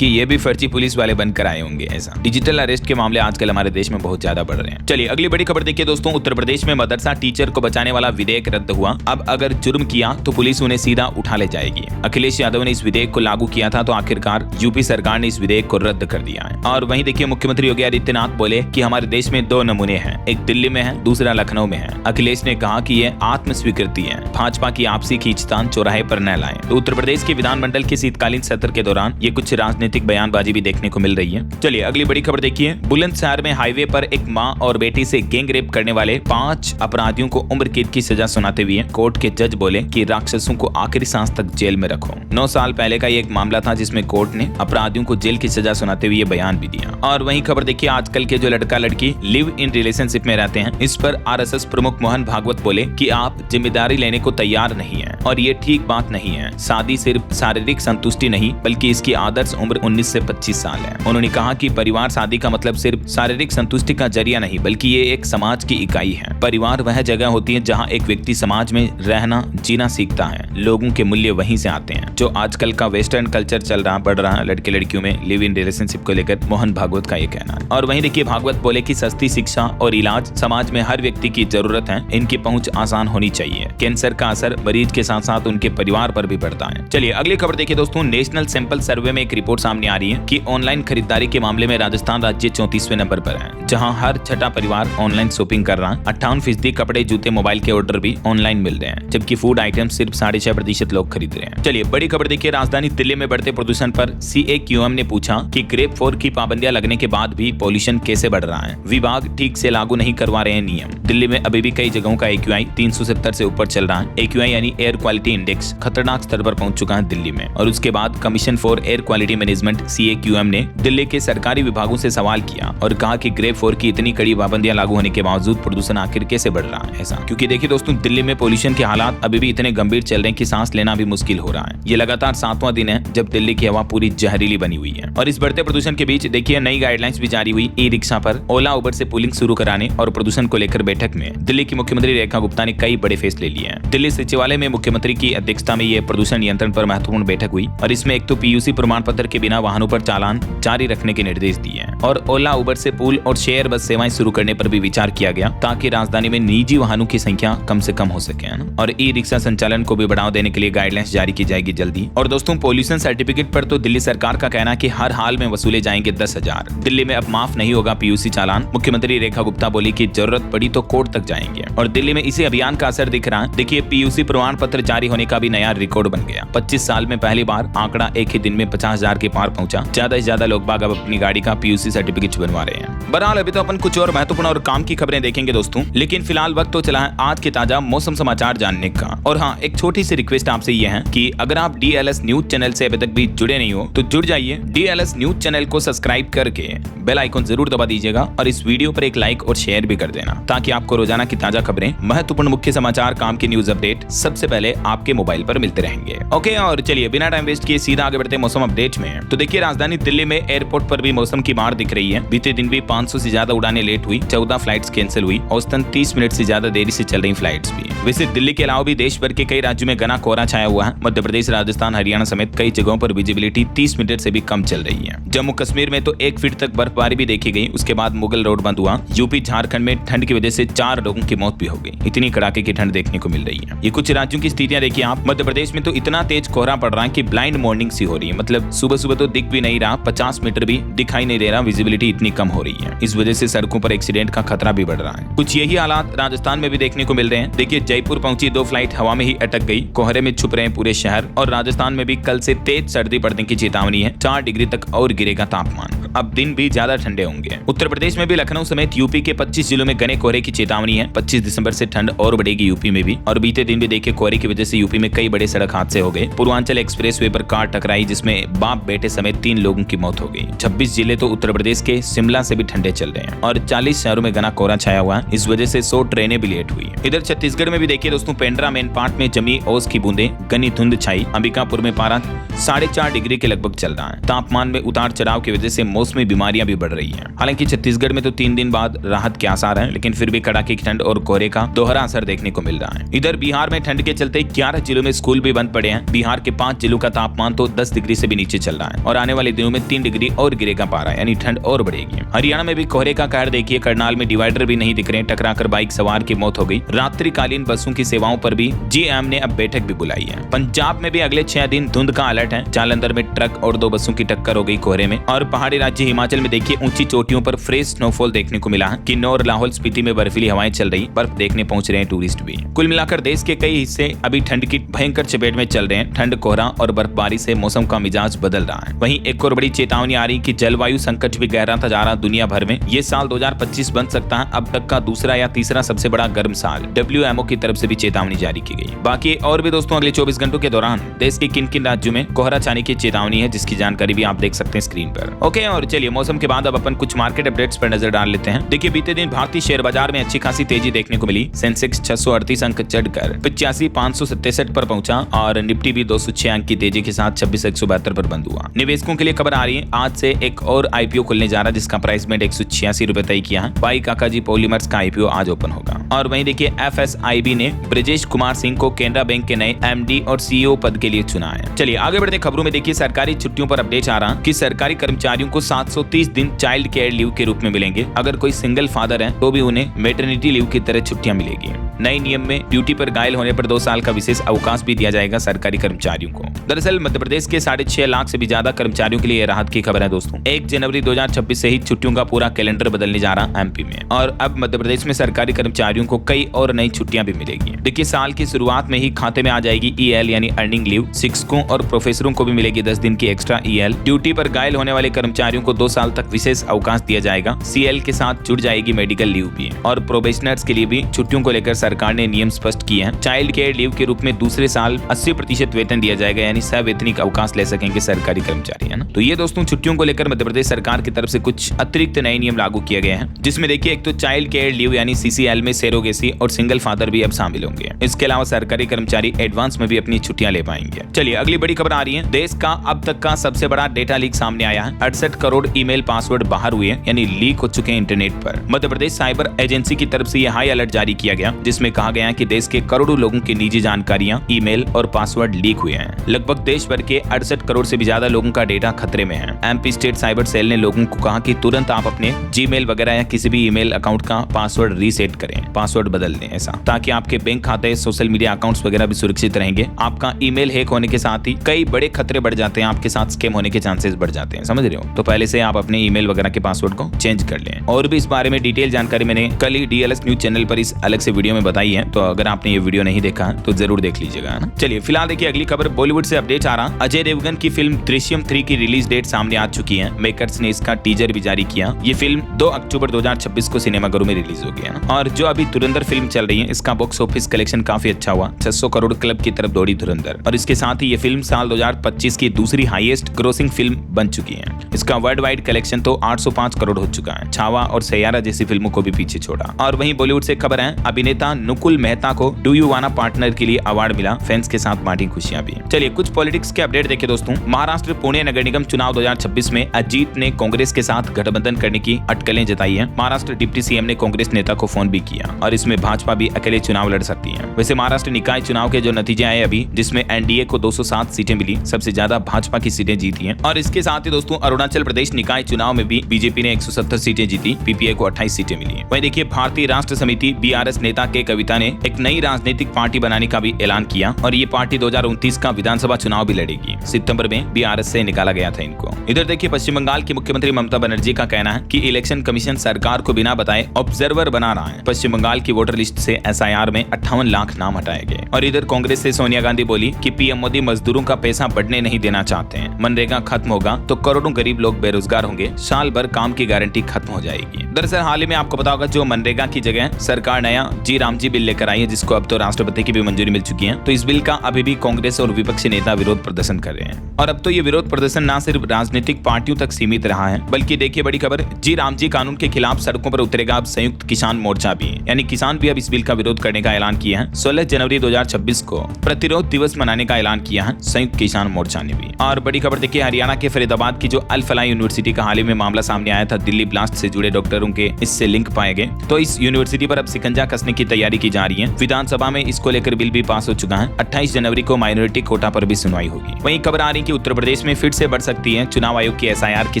कि ये भी फर्जी पुलिस वाले बनकर आए होंगे। ऐसा डिजिटल अरेस्ट के मामले आजकल हमारे देश में बहुत ज्यादा बढ़ रहे हैं। चलिए अगली बड़ी खबर देखिए दोस्तों। उत्तर प्रदेश में मदरसा टीचर को बचाने वाला विधेयक रद्द हुआ। अब अगर जुर्म किया तो पुलिस उन्हें सीधा उठा ले जाएगी। अखिलेश यादव ने इस विधेयक को लागू किया था, तो आखिरकार यूपी सरकार ने इस विधेयक को रद्द कर दिया है। और वहीं देखिए मुख्यमंत्री योगी आदित्यनाथ बोले कि हमारे देश में 2 नमूने हैं, एक दिल्ली में है, दूसरा लखनऊ में है। अखिलेश ने कहा कि यह आत्म स्वीकृति है, भाजपा की आपसी खींचतान चौराहे पर न लाएं। तो उत्तर प्रदेश के विधानमंडल के शीतकालीन सत्र के दौरान ये कुछ राजनीतिक बयानबाजी भी देखने को मिल रही है। चलिए अगली बड़ी खबर देखिए। बुलंदशहर में हाईवे पर एक मां और बेटी से गैंग रेप करने वाले 5 अपराधियों को उम्र कैद की सजा सुनाते हुए कोर्ट के जज बोले कि राक्षसों को आखिरी सांस तक जेल में रखो। 9 साल पहले का ये एक मामला था जिसमें कोर्ट ने अपराधियों को जेल की सजा सुनाते हुए बयान भी दिया। और वहीं खबर देखिए, आजकल के जो लड़का लड़की लिव इन रिलेशनशिप में रहते हैं, इस पर आरएसएस प्रमुख मोहन भागवत बोले कि आप जिम्मेदारी लेने को तैयार नहीं है और ये ठीक बात नहीं है। शादी सिर्फ शारीरिक संतुष्टि नहीं बल्कि इसकी आदर्श उम्र 19 से 25 साल है। उन्होंने कहा कि परिवार शादी का मतलब सिर्फ शारीरिक संतुष्टि का जरिया नहीं बल्कि ये एक समाज की इकाई है। परिवार वह जगह होती है जहाँ एक व्यक्ति समाज में रहना जीना सीखता है। लोगों के मूल्य वहीं से आते हैं। जो आजकल का वेस्टर्न कल्चर चल रहा बढ़ रहा है लड़के लड़कियों में लिव इन रिलेशनशिप को लेकर मोहन भागवत का ये कहना है। और वहीं देखिए भागवत बोले कि सस्ती शिक्षा और इलाज समाज में हर व्यक्ति की जरूरत है, इनकी पहुंच आसान होनी चाहिए। कैंसर का असर मरीज के साथ साथ उनके परिवार पर भी पड़ता है। चलिए अगली खबर देखिए दोस्तों। नेशनल सैंपल सर्वे में एक रिपोर्ट सामने आ रही है कि ऑनलाइन खरीदारी के मामले में राजस्थान राज्य 34वें नंबर पर है, जहां हर छठा परिवार ऑनलाइन शॉपिंग कर रहा है। 58% कपड़े, जूते, मोबाइल के ऑर्डर भी ऑनलाइन मिल रहे हैं, जबकि फूड आइटम सिर्फ 6.5% लोग खरीद रहे हैं। चलिए बड़ी खबर देखिए। राजधानी दिल्ली में बढ़ते प्रदूषण पर CAQM ने पूछा कि ग्रेड 4 की पाबंदियां लगने के बाद भी पॉल्यूशन कैसे बढ़ रहा है। विभाग ठीक से लागू नहीं करवा रहे हैं नियम। दिल्ली में अभी भी कई जगहों का AQI 370 से ऊपर चल रहा है। AQI यानी एयर क्वालिटी इंडेक्स खतरनाक स्तर पर पहुंच चुका है दिल्ली में। और उसके बाद commission for air quality management CAQM ने दिल्ली के सरकारी विभागों से सवाल किया और कहा कि ग्रेड 4 की इतनी कड़ी पाबंदियां लागू होने के बावजूद प्रदूषण आखिर कैसे बढ़ रहा है ऐसा। क्योंकि देखिए दोस्तों, दिल्ली में पोल्यूशन के हालात अभी भी इतने गंभीर चल रहे हैं कि सांस लेना भी मुश्किल हो रहा है। ये लगातार 7वां दिन है जब दिल्ली की हवा पूरी जहरीली बनी हुई है। और इस बढ़ते प्रदूषण के बीच देखिए नई गाइडलाइंस भी जारी हुई। ई-रिक्शा पर ओला उबर से पुलिंग शुरू कराने और प्रदूषण को लेकर बैठक में दिल्ली की मुख्यमंत्री रेखा गुप्ता ने कई बड़े फैसले लिए हैं। दिल्ली सचिवालय में मुख्यमंत्री की अध्यक्षता में यह प्रदूषण नियंत्रण पर महत्वपूर्ण बैठक हुई और इसमें एक तो PUC प्रमाण पत्र के बिना वाहनों पर चालान जारी रखने के निर्देश दिए हैं और ओला उबर से पूल और शेयर बस सेवाएं शुरू करने पर भी विचार किया गया, ताकि राजधानी में निजी वाहनों की संख्या कम से कम हो सके। और ई-रिक्शा संचालन को भी बढ़ावा देने के लिए गाइडलाइंस जारी की जाएगी जल्दी। और दोस्तों, पॉल्यूशन सर्टिफिकेट पर तो दिल्ली सरकार का कहना है कि हर हाल में वसूले जाएंगे 10,000। दिल्ली में अब माफ नहीं होगा PUC चालान। मुख्यमंत्री रेखा गुप्ता बोली कि जरूरत पड़ी तो कोर्ट तक जाएंगे। और दिल्ली में इसी अभियान का असर दिख रहा है। देखिए PUC प्रमाण पत्र जारी होने का भी नया रिकॉर्ड बन गया। 25 साल में पहली बार आंकड़ा एक ही दिन में 50,000 के पार पहुंचा। ज्यादा से ज्यादा लोग बाग अब अपनी गाड़ी का PUC सर्टिफिकेट बनवा रहे हैं। बहरहाल अभी तो अपन कुछ और महत्वपूर्ण और काम की खबरें देखेंगे दोस्तों, लेकिन फिलहाल वक्त तो चला है आज के ताजा मौसम समाचार जानने का। और हाँ, एक छोटी सी रिक्वेस्ट आपसे ये है कि अगर आप DLS न्यूज चैनल से अभी तक भी जुड़े नहीं हो तो जुड़ जाइए। DLS न्यूज चैनल को सब्सक्राइब करके बेल आइकन जरूर दबा दीजिएगा और इस वीडियो पर एक लाइक और शेयर भी कर देना, ताकि आपको रोजाना की ताजा खबरें, महत्वपूर्ण मुख्य समाचार, काम की न्यूज अपडेट सबसे पहले आपके मोबाइल पर मिलते रहेंगे। ओके, और चलिए बिना टाइम वेस्ट किए सीधा आगे बढ़ते मौसम अपडेट में। तो देखिए राजधानी दिल्ली में एयरपोर्ट पर भी मौसम की मार दिख रही है। बीते दिन भी 500 से ज्यादा उड़ानें लेट हुई, 14 फ्लाइट्स कैंसिल हुई, औसतन 30 मिनट से ज्यादा देरी से चल रही फ्लाइट्स भी। वैसे दिल्ली के अलावा भी देश भर के कई राज्यों में घना कोहरा छाया हुआ है। मध्य प्रदेश, राजस्थान, हरियाणा समेत कई जगहों पर विजिबिलिटी 30 मीटर से भी कम चल रही है। जम्मू कश्मीर में तो 1 फीट तक बर्फबारी भी देखी गई। उसके बाद मुगल रोड बंद हुआ। यूपी, झारखंड में ठंड की वजह से 4 लोगों की मौत भी हो गई। इतनी कड़ाके की ठंड देखने को मिल रही है। ये कुछ राज्यों की स्थितियां देखिए आप। मध्य प्रदेश में तो इतना तेज कोहरा पड़ रहा है कि ब्लाइंड मॉर्निंग सी हो रही है। मतलब सुबह सुबह तो दिख भी नहीं रहा, 50 मीटर भी दिखाई नहीं दे रहा, विजिबिलिटी इतनी कम हो रही है। इस वजह से सड़कों पर एक्सीडेंट का खतरा भी बढ़ रहा है। कुछ यही हालात राजस्थान में भी देखने को मिल रहे हैं। देखिए जयपुर पहुंची 2 फ्लाइट हवा में ही अटक गई। कोहरे में छुप रहे हैं पूरे शहर। और राजस्थान में भी कल से तेज सर्दी पड़ने की चेतावनी है। 4 डिग्री तक और गिरेगा तापमान। अब दिन भी ज्यादा ठंडे होंगे। उत्तर प्रदेश में भी लखनऊ समेत यूपी के 25 जिलों में घने कोहरे की चेतावनी है। 25 दिसंबर से ठंड और बढ़ेगी यूपी में भी। और बीते दिन भी देखिए कोहरे की वजह से यूपी में कई बड़े सड़क हादसे हो गए। पूर्वांचल एक्सप्रेसवे पर कार टकराई, जिसमें बाप बेटे समेत 3 लोगों की मौत हो गई। 26 जिले तो उत्तर प्रदेश के शिमला से भी ठंडे चल रहे हैं और 40 शहरों में घना कोहरा छाया हुआ है। इस वजह से 100 ट्रेनें भी लेट हुई। इधर छत्तीसगढ़ में भी देखिए दोस्तों, पेंड्रा मेन पार्ट में जमी ओस की बूंदे, घनी धुंध छाई। अंबिकापुर में पारा 4.5 डिग्री के लगभग चल रहा है। तापमान में उतार चढ़ाव की वजह से मौसमी बीमारियां भी बढ़ रही हैं। हालांकि छत्तीसगढ़ में तो 3 दिन बाद राहत के आसार हैं, लेकिन फिर भी कड़ाके की ठंड और कोहरे का दोहरा असर देखने को मिल रहा है। इधर बिहार में ठंड के चलते 11 जिलों में स्कूल भी बंद पड़े हैं। बिहार के 5 जिलों का तापमान तो 10 डिग्री से भी नीचे चल रहा है और आने वाले दिनों में 3 डिग्री और गिरेगा पारा, यानी ठंड और बढ़ेगी। हरियाणा में भी कोहरे का कहर देखिए। करनाल में डिवाइडर भी नहीं दिख रहे, टकराकर बाइक सवार की मौत हो गई। रात्रिकालीन बसों की सेवाओं पर भी GM ने अब बैठक भी बुलाई है। पंजाब में भी अगले 6 दिन धुंध का अलर्ट है। जालंधर में ट्रक और 2 बसों की टक्कर हो गई कोहरे में। और पहाड़ी राज्य हिमाचल में देखिए ऊंची चोटियों पर फ्रेश स्नोफॉल देखने को मिला है। किन्नौर, लाहौल स्पीति में बर्फीली हवाएं चल रही, बर्फ देखने पहुंच रहे हैं टूरिस्ट भी। कुल मिलाकर देश के कई हिस्से अभी ठंड की भयंकर चपेट में चल रहे हैं। ठंड, कोहरा और बर्फबारी से मौसम का मिजाज बदल रहा है। वहीं एक और बड़ी चेतावनी आ रही कि जलवायु संकट भी गहराता जा रहा दुनिया भर में। ये साल 2025 बन सकता है अब तक का दूसरा या तीसरा सबसे बड़ा गर्म साल। WMO की तरफ से भी चेतावनी जारी की गई। बाकी और भी दोस्तों अगले 24 घंटों के दौरान देश के किन किन राज्यों में कोहरा छाने की चेतावनी है, जिसकी जानकारी भी आप देख सकते हैं स्क्रीन पर। ओके, और चलिए मौसम के बाद अब अपन कुछ मार्केट अपडेट्स पर नजर डाल लेते हैं। देखिए बीते दिन भारतीय शेयर बाजार में अच्छी खासी तेजी देखने को मिली। सेंसेक्स 638 अंक चढ़कर 85,567 पर पहुंचा और निफ्टी भी 206 अंक की तेजी के साथ 26,172 पर बंद हुआ। निवेशकों के लिए खबर आ रही है, आज से एक और IPO आईपीओ खुलने जा रहा है जिसका प्राइस बैंड 186 रुपए तय किया है। भाई काकाजी पॉलीमर्स का आईपीओ आज ओपन होगा। और वहीं देखिए एफएसआईबी ने ब्रजेश कुमार सिंह को केनरा बैंक के नए एमडी और सीईओ पद के लिए चुना है। चलिए आगे बढ़ते खबरों में देखिए सरकारी छुट्टियों पर अपडेट आ रहा कि सरकारी कर्मचारियों को 730 दिन चाइल्ड केयर लीव के रूप में मिलेंगे। अगर कोई सिंगल फादर है तो भी उन्हें मैटरनिटी लीव की तरह छुट्टियां मिलेगी। नए नियम में ड्यूटी पर घायल होने पर 2 साल का विशेष अवकाश भी दिया जाएगा सरकारी कर्मचारियों को। दरअसल मध्य प्रदेश के 6.5 लाख से भी ज्यादा कर्मचारियों के लिए राहत की खबर है दोस्तों। 1 जनवरी 2026 से ही छुट्टियों का पूरा कैलेंडर बदलने जा रहा एमपी में और अब मध्य प्रदेश में सरकारी कर्मचारियों को कई और नई छुट्टियां भी मिलेगी। देखिए साल की शुरुआत में ही खाते में आ जाएगी ईएल यानी अर्निंग लीव। शिक्षकों और प्रोफेसरों को भी मिलेगी 10 दिन की एक्स्ट्रा ईएल। ड्यूटी पर घायल होने वाले कर्मचारियों को 2 साल तक विशेष अवकाश दिया जाएगा। सीएल के साथ जुड़ जाएगी मेडिकल लीव भी और प्रोबेशनर्स के लिए भी छुट्टियों को लेकर सरकार ने नियम स्पष्ट किए हैं। चाइल्ड केयर लीव के रूप में दूसरे साल 80% वेतन दिया जाएगा यानी सवैतनिक अवकाश ले सकेंगे सरकारी कर्मचारी, है ना। तो ये दोस्तों छुट्टियों को लेकर मध्य प्रदेश सरकार की तरफ से कुछ अतिरिक्त नए नियम लागू किए गए हैं जिसमें देखिए एक तो चाइल्ड केयर लीव यानी सीसीएल में सेरोगेसी और सिंगल फादर भी अब शामिल होंगे। इसके अलावा सरकारी कर्मचारी एडवांस में भी अपनी छुट्टियां ले पाएंगे। चलिए अगली बड़ी खबर आ रही है। देश का अब तक का सबसे बड़ा डेटा लीक सामने आया है। 68 करोड़ ईमेल पासवर्ड बाहर हुए यानी लीक हो चुके हैं इंटरनेट पर। मध्य प्रदेश साइबर एजेंसी की तरफ से यह हाई अलर्ट जारी किया गया जिसमें कहा गया है कि देश के करोड़ों लोगों की निजी जानकारियां, ईमेल और पासवर्ड लीक हुए हैं। लगभग देश भर के 68 करोड़ से भी ज्यादा लोगों का डेटा खतरे में है। एमपी स्टेट साइबर सेल ने लोगों को कहा कि तुरंत आप अपने जीमेल वगैरह या किसी भी ईमेल अकाउंट का पासवर्ड रीसेट करें, पासवर्ड बदल दें ऐसा, ताकि आपके बैंक खाते, सोशल मीडिया अकाउंट्स वगैरह भी सुरक्षित रहेंगे। आपका ईमेल हैक होने के साथ ही कई बड़े खतरे बढ़ जाते हैं, आपके साथ स्कैम होने के चांसेस बढ़ जाते हैं, समझ रहे हो। तो पहले से आप अपने ईमेल वगैरह के पासवर्ड को चेंज कर लें। और भी इस बारे में डिटेल जानकारी मैंने कल ही डीएलएस न्यूज चैनल पर इस अलग से वीडियो में बताई है, तो अगर आपने ये वीडियो नहीं देखा है तो जरूर देख लीजिएगा, है ना। चलिए फिलहाल देखिए अगली खबर बॉलीवुड से अपडेट आ रहा। अजय देवगन की फिल्म दृश्यम 3 की रिलीज डेट सामने आ चुकी है। मेकर्स ने इसका टीजर भी जारी किया। ये फिल्म 2 अक्टूबर 2026 को सिनेमाघरों में रिलीज होगी, है ना। और जो अभी धुरंधर फिल्म चल रही है इसका बॉक्स ऑफिस कलेक्शन काफी अच्छा हुआ, 600 करोड़ क्लब की तरफ दौड़ी धुरंधर। और इसके साथ ही ये फिल्म साल 2025 की दूसरी हाईएस्ट ग्रोसिंग फिल्म बन चुकी है। इसका वर्ल्ड वाइड कलेक्शन तो 805 करोड़ हो चुका है। छावा और सैयारा जैसी फिल्मों को भी पीछे छोड़ा। और वहीं बॉलीवुड से खबर है, अभिनेता नुकुल मेहता को डू यू वाना पार्टनर के लिए अवार्ड मिला। फैंस के साथ बांटी खुशियां भी। चलिए कुछ पॉलिटिक्स के अपडेट देखिए दोस्तों। महाराष्ट्र पुणे नगर निगम चुनाव 2026 में अजीत ने कांग्रेस के साथ गठबंधन करने की अटकलें जताई है। महाराष्ट्र डिप्टी सीएम ने कांग्रेस नेता को फोन भी किया और इसमें भाजपा भी अकेले चुनाव लड़ सकती है। वैसे महाराष्ट्र निकाय चुनाव के जो नतीजे आए अभी, जिसमें एनडीए को 207 सीटें मिली, सबसे ज्यादा भाजपा की सीटें जीती हैं। और इसके साथ ही दोस्तों अरुणाचल प्रदेश निकाय चुनाव में भी बीजेपी ने 170 सीटें जीती, पीपीआई को 28 सीटें मिली हैं। वहीं देखिए भारतीय राष्ट्र समिति बीआरएस नेता के कविता ने एक नई राजनीतिक पार्टी बनाने का भी ऐलान किया और ये पार्टी 2029 का विधानसभा चुनाव भी लड़ेगी। सितंबर में बीआरएस से निकाला गया था इनको। इधर देखिए पश्चिम बंगाल की मुख्यमंत्री ममता बनर्जी का कहना है कि इलेक्शन कमीशन सरकार को बिना बताए ऑब्जर्वर बना रहा है। पश्चिम बंगाल की वोटर लिस्ट से एसआईआर में 58 लाख नाम हटाए गए। और इधर कांग्रेस से सोनिया गांधी बोली कि पीएम मोदी मजदूरों का पैसा बढ़ने नहीं देना चाहते हैं। मनरेगा खत्म होगा तो करोड़ों गरीब लोग बेरोजगार होंगे, साल भर काम की गारंटी खत्म हो जाएगी। दरअसल हाल ही में आपको पता होगा जो मनरेगा की जगह सरकार नया जी रामजी बिल लेकर आई है, जिसको अब तो राष्ट्रपति की भी मंजूरी मिल चुकी है। तो इस बिल का अभी भी कांग्रेस और विपक्षी नेता विरोध प्रदर्शन कर रहे हैं। और अब तो ये विरोध प्रदर्शन न सिर्फ राजनीतिक पार्टियों तक सीमित रहा है, बल्कि देखिए बड़ी खबर, जी रामजी कानून के खिलाफ सड़कों पर उतरेगा अब संयुक्त किसान मोर्चा भी, यानी किसान भी अब इस बिल का विरोध करने का ऐलान किया है। 16 जनवरी 2026 को प्रतिरोध दिवस मनाने का ऐलान किया है संयुक्त किसान मोर्चा ने भी। और बड़ी खबर देखिए हरियाणा के फरीदाबाद की जो अल फलाह यूनिवर्सिटी का हाल ही में मामला सामने आया था, दिल्ली ब्लास्ट से जुड़े डॉक्टरों के इससे लिंक पाए गए, तो इस यूनिवर्सिटी पर अब शिकंजा कसने की तैयारी की जा रही है। विधानसभा में इसको लेकर बिल भी पास हो चुका है। 28 जनवरी को माइनॉरिटी कोटा पर भी सुनवाई होगी। वहीं खबर आ रही कि उत्तर प्रदेश में फिर से बढ़ सकती है चुनाव आयोग की एसआईआर की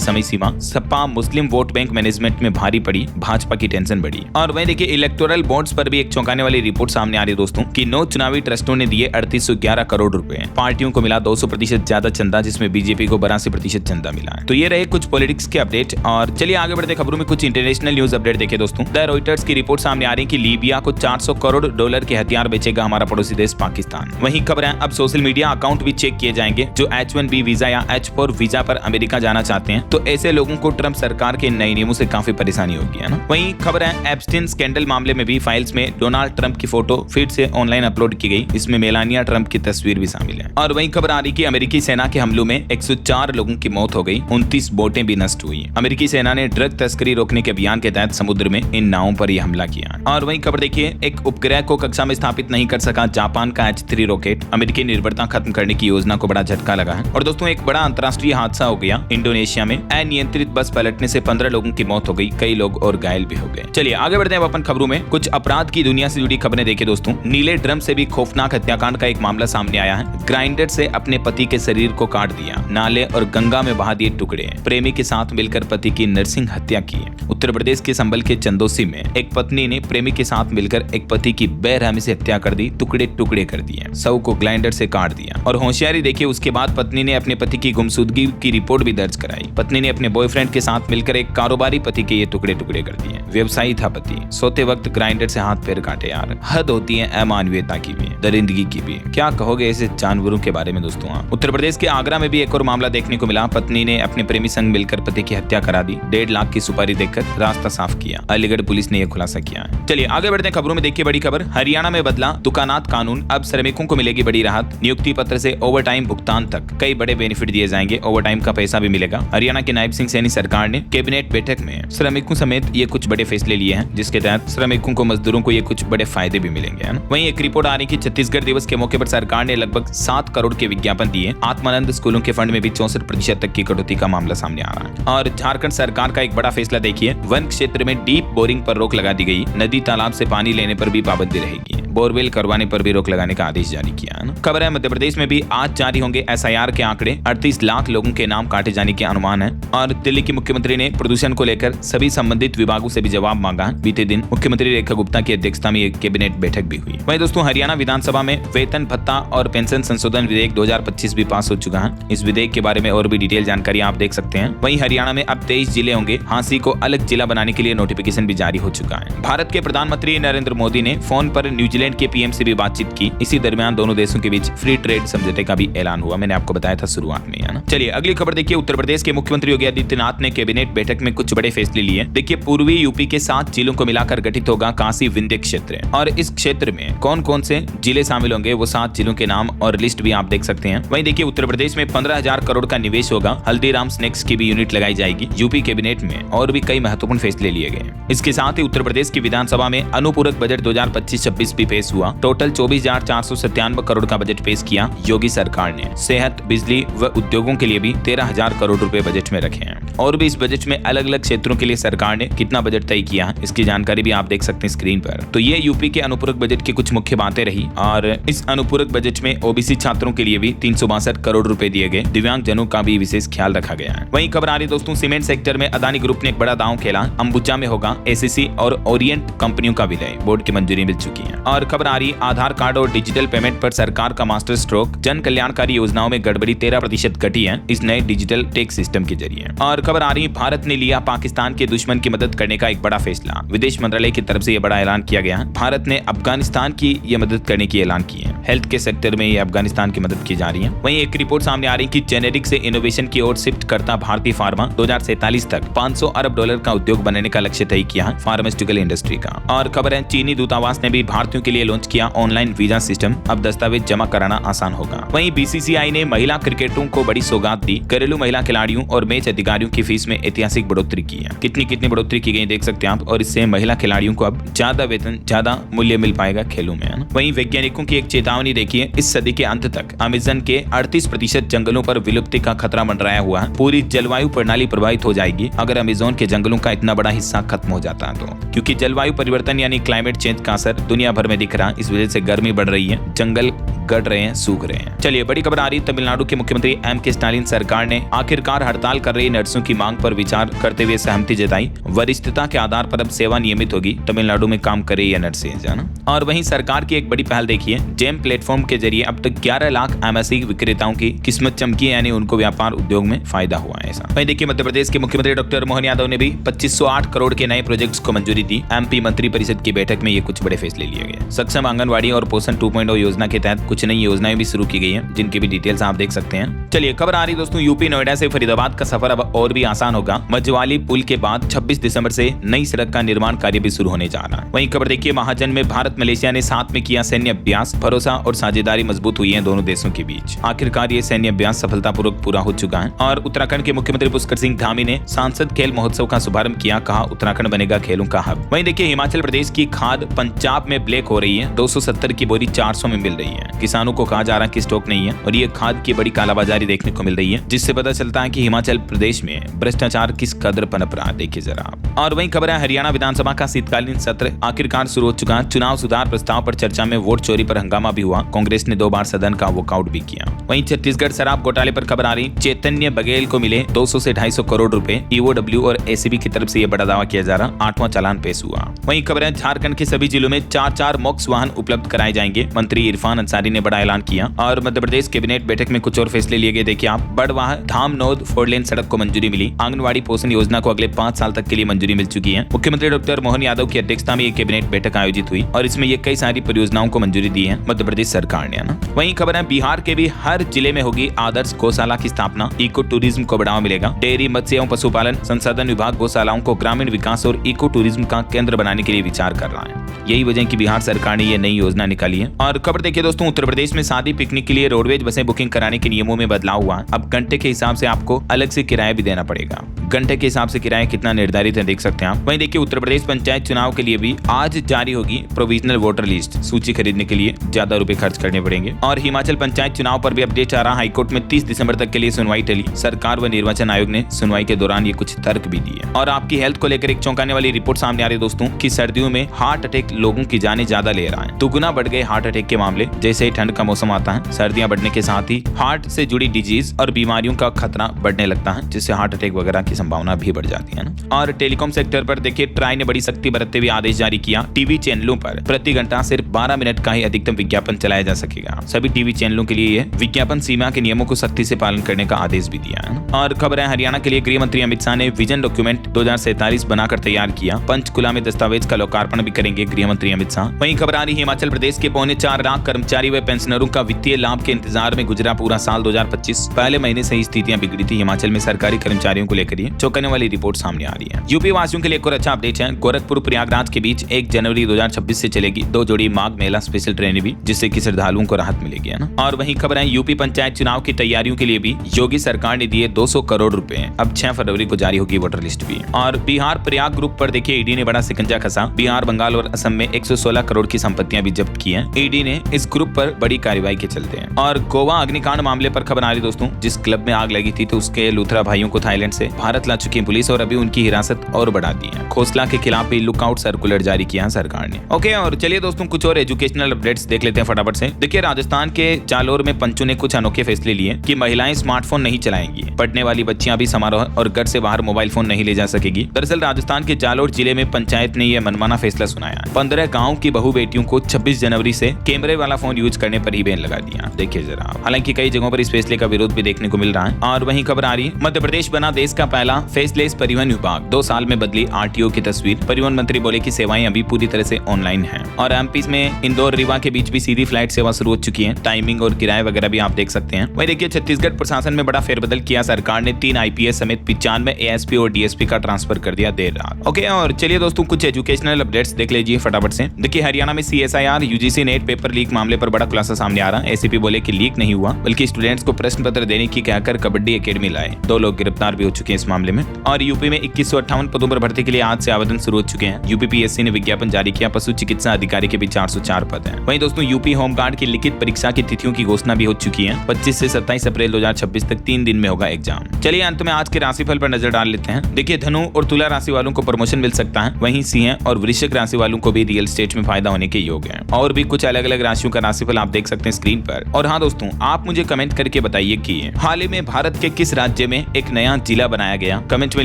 समय सीमा। सपा मुस्लिम वोट बैंक मैनेजमेंट में भारी पड़ी, भाजपा की टेंशन बढ़ी। और वहीं देखिए इलेक्टोरल बॉन्ड्स पर भी एक चौंकाने वाली रिपोर्ट सामने आ रही है दोस्तों कि 9 चुनावी ट्रस्टों ने दिए 3811 करोड़ रुपए। पार्टियों को मिला 200% ज्यादा चंदा, जिसमें बीजेपी को 82% चंदा मिला है। तो ये रहे कुछ पॉलिटिक्स के अपडेट। और चलिए आगे बढ़ते खबरों में कुछ इंटरनेशनल न्यूज अपडेट देखे दोस्तों। द रॉयटर्स की रिपोर्ट सामने आ रही है कि लीबिया को 400 करोड़ डॉलर के हथियार बेचेगा हमारा पड़ोसी देश पाकिस्तान। वहीं खबर है अब सोशल मीडिया अकाउंट भी चेक किए जाएंगे जो H1B वीजा या H4 वीजा पर अमेरिका जाना चाहते हैं। तो ऐसे लोगों को ट्रंप सरकार के नए नियमों से काफी परेशानी होगी, है ना। वहीं खबर है एप्स्टीन स्कैंडल मामले में भी फाइल्स में डोनाल्ड ट्रंप की फोटो फिर से ऑनलाइन अपलोड की गई, इसमें मेलानिया ट्रंप की तस्वीर भी शामिल है। और वहीं खबर आ रही कि अमेरिकी सेना के हमलों में 104 लोगों की मौत हो गई, 29 बोटें भी नष्ट हुई। अमेरिकी सेना ने ड्रग तस्करी रोकने के अभियान के तहत समुद्र में इन नावों पर यह हमला किया। और वहीं खबर देखिए एक उपग्रह को कक्षा में स्थापित नहीं कर सका जापान का H3 रॉकेट, अमेरिकी निर्भरता खत्म करने की योजना को बड़ा झटका लगा है। और दोस्तों एक बड़ा अंतर्राष्ट्रीय हादसा हो गया इंडोनेशिया में। अनियंत्रित बस पलटने से 15 लोगों की मौत हो गई, कई लोग और घायल भी हो गए। चलिए आगे बढ़ते हैं अपन खबरों में। कुछ अपराध की दुनिया से जुड़ी खबरें देखिए दोस्तों। नीले ड्रम से भी खौफनाक हत्याकांड का एक मामला सामने आया है। ग्राइंडर से अपने पति के शरीर को काट दिया, नाले और गंगा में बहा दिए टुकड़े। प्रेमी के साथ मिलकर पति की नरसिंह हत्या की। उत्तर प्रदेश के संभल के चंदोसी में एक पत्नी ने प्रेमी के साथ मिलकर एक पति की बेरहमी से हत्या कर दी, टुकड़े टुकड़े कर दिए, शव को ग्राइंडर से काट दिया। और होशियारी देखिए, उसके बाद पत्नी ने अपने पति की गुमशुदगी की रिपोर्ट भी दर्ज कराई। पत्नी ने अपने बॉयफ्रेंड के साथ मिलकर एक कारोबारी पति के ये टुकड़े टुकड़े कर दिए। व्यवसायी था पति, सोते वक्त ग्राइंडर से हाथ पैर काटे। यार हद होती है अमानवीयता की भी, दरिंदगी की भी। क्या कहोगे ऐसे जानवरों के बारे में दोस्तों। उत्तर प्रदेश के आगरा में भी एक और मामला देखने को मिला। पत्नी ने अपने प्रेमी संग मिलकर पति की हत्या करा दी, 1.5 लाख की सुपारी देकर रास्ता साफ किया। अलीगढ़ पुलिस ने यह खुलासा किया है। चलिए आगे बढ़ते हैं खबरों में। देखिए बड़ी खबर, हरियाणा में बदला दुकानात कानून, अब श्रमिकों को मिलेगी बड़ी राहत। नियुक्ति पत्र से ओवर टाइम भुगतान तक कई बड़े बेनिफिट दिए जाएंगे। ओवर टाइम का पैसा भी मिलेगा। हरियाणा के नायब सिंह सैनी सरकार ने कैबिनेट बैठक में श्रमिकों समेत ये कुछ बड़े फैसले लिए हैं, जिसके तहत श्रमिकों को, मजदूरों को ये कुछ बड़े फायदे भी मिलेंगे। वहीं एक रिपोर्ट आ रही कि छत्तीसगढ़ दिवस के मौके पर सरकार ने लगभग 7 करोड़ के विज्ञापन दिए। आत्मानंद स्कूलों के फंड में भी 64% तक की कटौती का मामला सामने आ रहा है। और झारखंड सरकार का एक बड़ा फैसला देखिए, वन क्षेत्र में डीप बोरिंग पर रोक लगा दी गई। नदी तालाब से पानी लेने पर भी पाबंदी रहेगी। बोरवेल करवाने पर भी रोक लगाने का आदेश जारी किया है। खबर है मध्य प्रदेश में भी आज जारी होंगे SIR के आंकड़े। 38 लाख लोगों के नाम काटे जाने के अनुमान है। और दिल्ली की मुख्यमंत्री ने प्रदूषण को लेकर सभी संबंधित विभागों से भी जवाब मांगा है। बीते दिन मुख्यमंत्री रेखा गुप्ता की अध्यक्षता में एक कैबिनेट बैठक भी हुई। वहीं दोस्तों हरियाणा विधानसभा में वेतन भत्ता और पेंशन संशोधन विधेयक 2025 भी पास हो चुका है। इस विधेयक के बारे में और भी डिटेल जानकारी आप देख सकते हैं। वहीं हरियाणा में अब 23 जिले होंगे। हांसी को अलग जिला बनाने के लिए नोटिफिकेशन भी जारी हो चुका है। भारत के प्रधानमंत्री नरेंद्र मोदी ने फोन पर न्यूजीलैंड के PM से भी बातचीत की। इसी दरमियान दोनों देशों के बीच फ्री ट्रेड समझौते का भी ऐलान हुआ। मैंने आपको बताया था शुरुआत में, है ना। चलिए अगली खबर देखिए। उत्तर प्रदेश के मुख्यमंत्री योगी आदित्यनाथ ने कैबिनेट बैठक में कुछ बड़े फैसले लिए। देखिए पूर्वी यूपी के 7 जिलों को मिलाकर गठित होगा काशी विंध्य क्षेत्र। और इस क्षेत्र में कौन कौन से जिले शामिल होंगे, वो 7 जिलों के नाम और लिस्ट भी आप देख सकते हैं। वहीं देखिए उत्तर प्रदेश में 15,000 करोड़ का निवेश होगा। हल्दीराम स्नैक्स की भी यूनिट लगाई जाएगी। यूपी कैबिनेट में और भी कई महत्वपूर्ण फैसले लिए गए। इसके साथ ही उत्तर प्रदेश की विधानसभा में अनुपूरक बजट 2025-26 भी पेश हुआ। टोटल 24,497 करोड़ का बजट पेश किया योगी सरकार ने। सेहत, बिजली व उद्योगों के लिए भी 13,000 करोड़ रुपए बजट में रखे हैं। और भी इस बजट में अलग अलग क्षेत्रों के लिए सरकार ने कितना बजट तय किया है, इसकी जानकारी भी आप देख सकते हैं स्क्रीन पर। तो ये यूपी के अनुपूरक बजट की कुछ मुख्य बातें रही। और इस अनुपूरक बजट में OBC छात्रों के लिए भी 362 करोड़ रुपए दिए गए। दिव्यांग जनों का भी विशेष ख्याल रखा गया है। वहीं खबर आ रही दोस्तों, सीमेंट सेक्टर में अदानी ग्रुप ने एक बड़ा दांव खेला। अंबुजा में होगा ACC और ओरिएंट कंपनियों का विलय, बोर्ड की मंजूरी मिल चुकी है। और खबर आ रही, आधार कार्ड और डिजिटल पेमेंट पर सरकार का मास्टर स्ट्रोक। जन कल्याणकारी योजनाओं में गड़बड़ी 13% घटी है इस नए डिजिटल टैक्स सिस्टम के जरिए। और खबर आ रही, भारत ने लिया पाकिस्तान के दुश्मन की मदद करने का एक बड़ा फैसला। विदेश मंत्रालय की तरफ से यह बड़ा ऐलान किया गया। भारत ने अफगानिस्तान की यह मदद करने की ऐलान की है। हेल्थ के सेक्टर में ये अफगानिस्तान की मदद की जा रही है। वहीं एक रिपोर्ट सामने आ रही कि जेनेरिक से इनोवेशन की ओर शिफ्ट करता भारतीय फार्मा 2047 तक $500 अरब का उद्योग बनाने का लक्ष्य तय किया है फार्मास्यूटिकल इंडस्ट्री का। और खबर है, चीनी दूतावास ने भी भारतीयों के लिए लॉन्च किया ऑनलाइन वीजा सिस्टम। अब दस्तावेज जमा कराना आसान होगा। वहीं BCCI ने महिला क्रिकेटरों को बड़ी सौगात दी। घरेलू महिला खिलाड़ियों और मैच अधिकारियों की फीस में ऐतिहासिक बढ़ोतरी की है। कितनी बढ़ोतरी की गई देख सकते हैं आप। और इससे महिला खिलाड़ियों को अब ज्यादा वेतन, ज्यादा मूल्य मिल पाएगा खेलों में। वहीं वैज्ञानिकों की एक चेतावनी देखिए, इस सदी के अंत तक अमेज़न के 38% जंगलों पर विलुप्ति का खतरा मंडराया हुआ है। पूरी जलवायु प्रणाली प्रभावित हो जाएगी अगर अमेज़न के जंगलों का इतना बड़ा हिस्सा खत्म हो जाता है तो। क्योंकि जलवायु परिवर्तन यानी क्लाइमेट चेंज का असर दुनिया भर में दिख रहा है। इस वजह से गर्मी बढ़ रही है, जंगल गड़ रहे हैं, सूख रहे हैं। चलिए बड़ी खबर आ रही, तमिलनाडु के मुख्यमंत्री M.K. स्टालिन सरकार ने आखिरकार हड़ताल कर रही नर्सों की मांग पर विचार करते हुए सहमति जताई। वरिष्ठता के आधार पर अब सेवा नियमित होगी। तमिलनाडु में काम करे ये नर्सें, जाना। और वहीं सरकार की एक बड़ी पहल देखिए, जेम प्लेटफॉर्म के जरिए अब तक 11 लाख MSE विक्रेताओं की किस्मत चमकी है, यानी उनको व्यापार उद्योग में फायदा हुआ है। ऐसा वहीं देखिए मध्य प्रदेश के मुख्यमंत्री डॉक्टर मोहन यादव ने भी 2508 करोड़ के नए प्रोजेक्ट्स को मंजूरी दी। MP मंत्रिपरिषद की बैठक में ये कुछ बड़े फैसले लिए गए। सक्षम आंगनबाड़ी और पोषण 2.0 योजना के तहत कुछ नई योजनाएं भी शुरू की गई हैं, जिनकी भी डिटेल्स आप देख सकते हैं। चलिए खबर आ रही दोस्तों, यूपी नोएडा से फरीदाबाद का सफर अब और भी आसान होगा। मझवाली पुल के बाद 26 दिसंबर से नई सड़क का निर्माण कार्य भी शुरू होने जा रहा है। वहीं खबर देखिए, महाजन में भारत मलेशिया ने साथ में किया सैन्य अभ्यास। भरोसा और साझेदारी मजबूत हुई है दोनों देशों के बीच। आखिरकार ये सैन्य अभ्यास सफलतापूर्वक पूरा हो चुका है। और उत्तराखंड के मुख्यमंत्री पुष्कर सिंह धामी ने सांसद खेल महोत्सव का शुभारंभ किया। कहा उत्तराखंड बनेगा खेलों का हब। वहीं देखिए, हिमाचल प्रदेश की खाद पंजाब में ब्लैक हो रही है। 270 की बोरी 400 में मिल रही है। किसानों को कहा जा रहा है कि स्टॉक नहीं है और ये खाद की बड़ी कालाबाजारी देखने को मिल रही है, जिससे पता चलता है कि हिमाचल प्रदेश में भ्रष्टाचार किस कदर पनप रहा, देखिए जरा। और वहीं खबर है हरियाणा विधानसभा का शीतकालीन सत्र आखिरकार शुरू हो चुका। चुनाव सुधार प्रस्ताव पर चर्चा में वोट चोरी पर हंगामा भी हुआ। कांग्रेस ने 2 बार सदन का वॉकआउट भी किया। वहीं छत्तीसगढ़ शराब घोटाले पर खबर आ रही, चैतन्य बघेल को मिले 200 से 250 करोड़ रुपए। ईओडब्ल्यू और एसीबी की तरफ से यह बड़ा दावा किया जा रहा। 8वां चालान पेश हुआ। वहीं खबर है झारखंड के सभी जिलों में 4-4 मॉक्स वाहन उपलब्ध कराए जाएंगे। मंत्री इरफान अंसारी ने बड़ा ऐलान किया। और मध्य प्रदेश कैबिनेट बैठक में कुछ और फैसले लिए गए, देखिए आप। बड़वाह धामनोद 4 लेन सड़क को मंजूरी मिली। आंगनवाड़ी पोषण योजना को अगले 5 साल तक के लिए मंजूरी मिल चुकी है। मुख्यमंत्री डॉक्टर मोहन यादव की अध्यक्षता में एक कैबिनेट बैठक आयोजित हुई और इसमें ये कई सारी परियोजनाओं को मंजूरी दी है मध्य प्रदेश सरकार ने, है ना। वहीं खबर है बिहार के भी हर जिले में होगी आदर्श गौशाला की स्थापना। इको टूरिज्म को बढ़ावा मिलेगा। डेयरी, मत्स्य एवं पशुपालन संसाधन विभाग गौशालाओं को ग्रामीण विकास और इको टूरिज्म का केंद्र बनाने के लिए विचार कर रहा है। यही वजह कि बिहार सरकार ने यह नई योजना निकाली है। और खबर देखिए दोस्तों, उत्तर प्रदेश में शादी पिकनिक के लिए रोडवेज बसें बुकिंग कराने के नियमों में बदलाव हुआ। अब घंटे के हिसाब से आपको अलग से किराया भी देना पड़ेगा। घंटे के हिसाब से किराया कितना निर्धारित है देख सकते हैं आप। वहीं देखिए उत्तर प्रदेश पंचायत चुनाव के लिए भी आज जारी होगी प्रोविजनल वोटर लिस्ट। सूची खरीदने के लिए ज्यादा रुपए खर्च करने पड़ेंगे। और हिमाचल पंचायत चुनाव पर भी अपडेट आ रहा। हाईकोर्ट में 30 दिसंबर तक के लिए सुनवाई टली। सरकार व निर्वाचन आयोग ने सुनवाई के दौरान ये कुछ तर्क भी दिए। और आपकी हेल्थ को लेकर एक चौंकाने वाली रिपोर्ट सामने आ रही है दोस्तों कि सर्दियों में हार्ट अटैक लोगों की जानें ज्यादा ले रहा है। दुगुना बढ़ गए हार्ट अटैक के मामले। जैसे ही ठंड का मौसम आता है, सर्दियां बढ़ने के साथ ही हार्ट से जुड़ी डिजीज और बीमारियों का खतरा बढ़ने लगता है, जिससे हार्ट अटैक वगैरह की संभावना भी बढ़ जाती है ना। और टेलीकॉम सेक्टर पर देखिए ट्राई ने बड़ी सख्ती बरतते हुए आदेश जारी किया। टीवी चैनलों पर प्रति घंटा सिर्फ 12 मिनट का ही अधिकतम विज्ञापन चलाया जा सकेगा। सभी टीवी चैनलों के लिए विज्ञापन सीमा के नियमों को सख्ती से पालन करने का आदेश भी दिया है। और खबर है हरियाणा के लिए गृह मंत्री अमित शाह ने विजन डॉक्यूमेंट 2047 बनाकर तैयार किया। पंचकुला में दस्तावेज का लोकार्पण भी करेंगे गृह मंत्री अमित शाह। वहीं खबर आ रही हिमाचल प्रदेश के 4.25 लाख कर्मचारी व पेंशनरों का वित्तीय लाभ के इंतजार में गुजरा पूरा साल 2025। पहले महीने से ही स्थितियां बिगड़ी थी हिमाचल में सरकारी कर्मचारियों को लेकर। चौंकाने वाली रिपोर्ट सामने आ रही है। यूपी वासियों के लिए एक और अच्छा अपडेट है। गोरखपुर प्रयागराज के बीच 1 जनवरी 2026 से चलेगी 2 जोड़ी माघ मेला स्पेशल ट्रेनें भी, जिससे कि श्रद्धालुओं को राहत मिलेगी, है ना। और वहीं खबर है यूपी पंचायत चुनाव की तैयारियों के लिए भी योगी सरकार ने दिए 200 करोड़ रुपए। अब 6 फरवरी को जारी होगी वोटर लिस्ट भी। और बिहार प्रयाग ग्रुप पर देखिए ईडी ने बड़ा सिकंजा कसा। बिहार, बंगाल और असम में 116 करोड़ की संपत्तियां भी जब्त की हैं ईडी ने इस ग्रुप पर बड़ी कार्रवाई के चलते हैं। और गोवा अग्निकांड मामले पर खबर आ रही दोस्तों, जिस क्लब में आग लगी थी तो उसके लूथरा भाइयों को थाईलैंड से भारत ला चुकी है पुलिस और अभी उनकी हिरासत और बढ़ा दी है। खोसला के खिलाफ भी लुकआउट सर्कुलर जारी किया सरकार ने। ओके, और चलिए दोस्तों कुछ और एजुकेशनल अपडेट्स देख लेते हैं फटाफट से। देखिए राजस्थान के जालोर में पंचों ने कुछ अनोखे फैसले लिए कि महिलाएं स्मार्टफोन नहीं चलाएंगी। पढ़ने वाली बच्चियां भी समारोह और घर से बाहर मोबाइल फोन नहीं ले जा सकेगी। दरअसल राजस्थान के जालोर जिले में पंचायत ने यह मनमाना फैसला सुनाया। 15 गाँव की बहू बेटियों को 26 जनवरी से कैमरे वाला फोन यूज करने पर ही बैन लगा दिया। देखिए जरा, हालांकि कई जगहों पर इस फैसले का विरोध भी देखने को मिल रहा है। और वहीं खबर आ रही है मध्य प्रदेश बना देश का पहला फेसलेस परिवहन विभाग। 2 साल में बदली आरटीओ की तस्वीर। परिवहन मंत्री बोले कि सेवाएं अभी पूरी तरह से ऑनलाइन हैं। और एमपी में इंदौर रीवा के बीच भी सीधी फ्लाइट सेवा शुरू हो चुकी है। टाइमिंग और किराए वगैरह भी आप देख सकते हैं। वहीं देखिए छत्तीसगढ़ प्रशासन में बड़ा फेरबदल किया। सरकार ने 3 आईपीएस समेत 95 एएसपी और डीएसपी का ट्रांसफर कर दिया देर रात। ओके, और चलिए दोस्तों कुछ एजुकेशनल अपडेट्स देख लीजिए फटाफट से। देखिए हरियाणा में CSIR UGC net paper leak मामले पर बड़ा खुलासा सामने आ रहा है। एसीपी बोले कि लीक नहीं हुआ, बल्कि स्टूडेंट्स को प्रश्न पत्र देने की कहकर कबड्डी एकेडमी लाए। 2 लोग गिरफ्तार भी हो चुके हैं इस मामले में। और यूपी में 2158 पदों पर भर्ती के लिए आज से आवेदन शुरू हो चुके हैं। यूपीपीएससी ने विज्ञापन जारी किया। पशु चिकित्सा अधिकारी के भी 404 पद हैं। वहीं दोस्तों यूपी होमगार्ड की लिखित परीक्षा की तिथियों की घोषणा भी हो चुकी है। 25 से 27 अप्रैल 2026 तक 3 दिन में होगा एग्जाम। चलिए अंत में आज के राशिफल पर नजर डाल लेते हैं। देखिए धनु और तुला राशि वालों को प्रमोशन मिल सकता है। वहीं सिंह और वृश्चिक राशि वालों को भी रियल एस्टेट में फायदा होने के योग है। और भी कुछ अलग अलग राशियों का राशिफल आप देख सकते हैं स्क्रीन पर। और हाँ दोस्तों, आप मुझे कमेंट करके बताइए कि हाल ही में भारत के किस राज्य में एक नया जिला बनाया गया। कमेंट में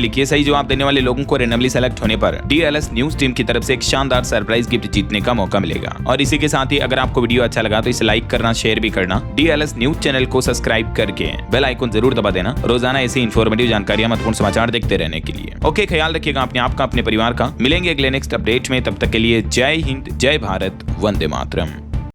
लिखिए। सही जवाब देने वाले लोगों को रैंडमली सेलेक्ट होने पर डीएलएस न्यूज टीम की तरफ से एक शानदार सरप्राइज गिफ्ट जीतने का मौका मिलेगा। और इसी के साथ ही अगर आपको वीडियो अच्छा लगा तो इसे लाइक करना, शेयर भी करना। डीएलएस न्यूज चैनल को सब्सक्राइब करके बेल आइकन जरूर दबा देना रोजाना ऐसी इन्फॉर्मेटिव जानकारियां, महत्वपूर्ण समाचार देखते रहने के लिए। ओके, ख्याल रखिएगा अपने आप का, अपने परिवार का। मिलेंगे अगले नेक्स्ट अपडेट में, तब तक के लिए जय हिंद, जय भारत, वंदे मातरम।